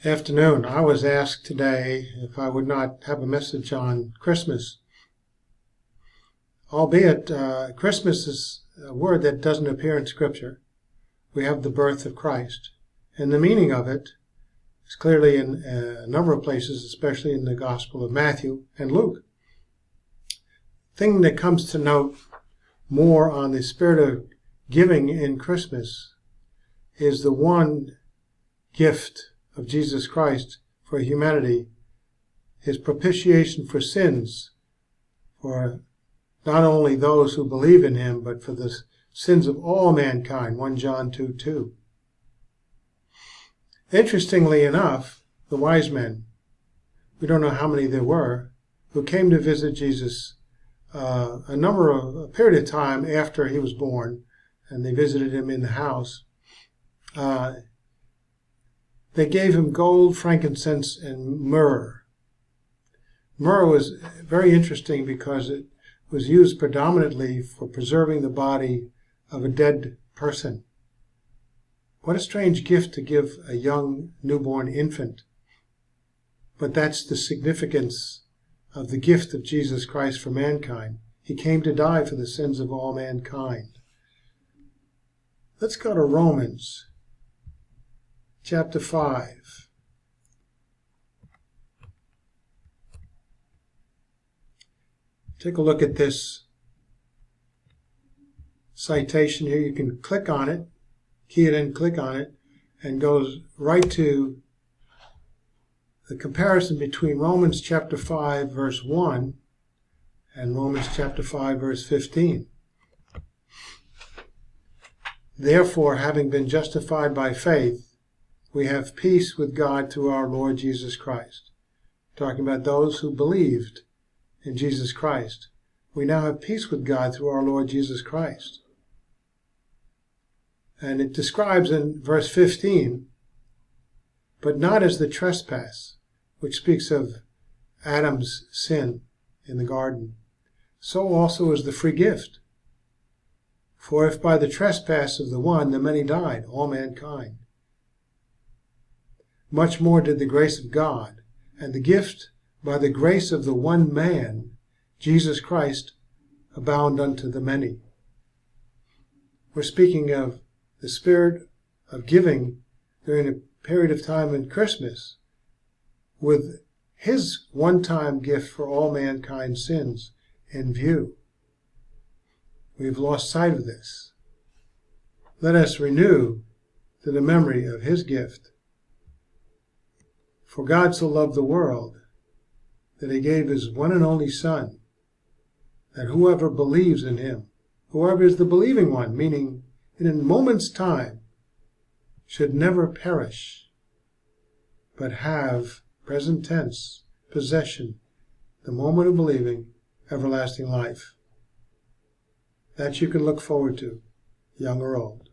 Afternoon. I was asked today if I would not have a message on Christmas, albeit Christmas is a word that doesn't appear in Scripture. We have the birth of Christ, and the meaning of it is clearly in a number of places, especially in the Gospel of Matthew and Luke. Thing that comes to note more on the spirit of giving in Christmas is the one gift of Jesus Christ for humanity, his propitiation for sins, for not only those who believe in him, but for the sins of all mankind, 1 John 2:2. Interestingly enough, the wise men, we don't know how many there were, who came to visit Jesus a period of time after he was born, and they visited him in the house. They gave him gold, frankincense, and myrrh. Myrrh was very interesting because it was used predominantly for preserving the body of a dead person. What a strange gift to give a young newborn infant. But that's the significance of the gift of Jesus Christ for mankind. He came to die for the sins of all mankind. Let's go to Romans chapter 5. Take a look at this citation here. You can click on it, key it in, click on it, and goes right to the comparison between Romans chapter 5 verse 1 and Romans chapter 5 verse 15. Therefore, having been justified by faith, we have peace with God through our Lord Jesus Christ. Talking about those who believed in Jesus Christ. We now have peace with God through our Lord Jesus Christ. And it describes in verse 15, but not as the trespass, which speaks of Adam's sin in the garden, so also is the free gift. For if by the trespass of the one the many died, all mankind, much more did the grace of God and the gift by the grace of the one man, Jesus Christ, abound unto the many. We're speaking of the spirit of giving during a period of time in Christmas with his one-time gift for all mankind's sins in view. We've lost sight of this. Let us renew to the memory of his gift. For God so loved the world that he gave his one and only Son, that whoever believes in him, whoever is the believing one, meaning in a moment's time, should never perish, but have, present tense, possession, the moment of believing, everlasting life. That you can look forward to, young or old.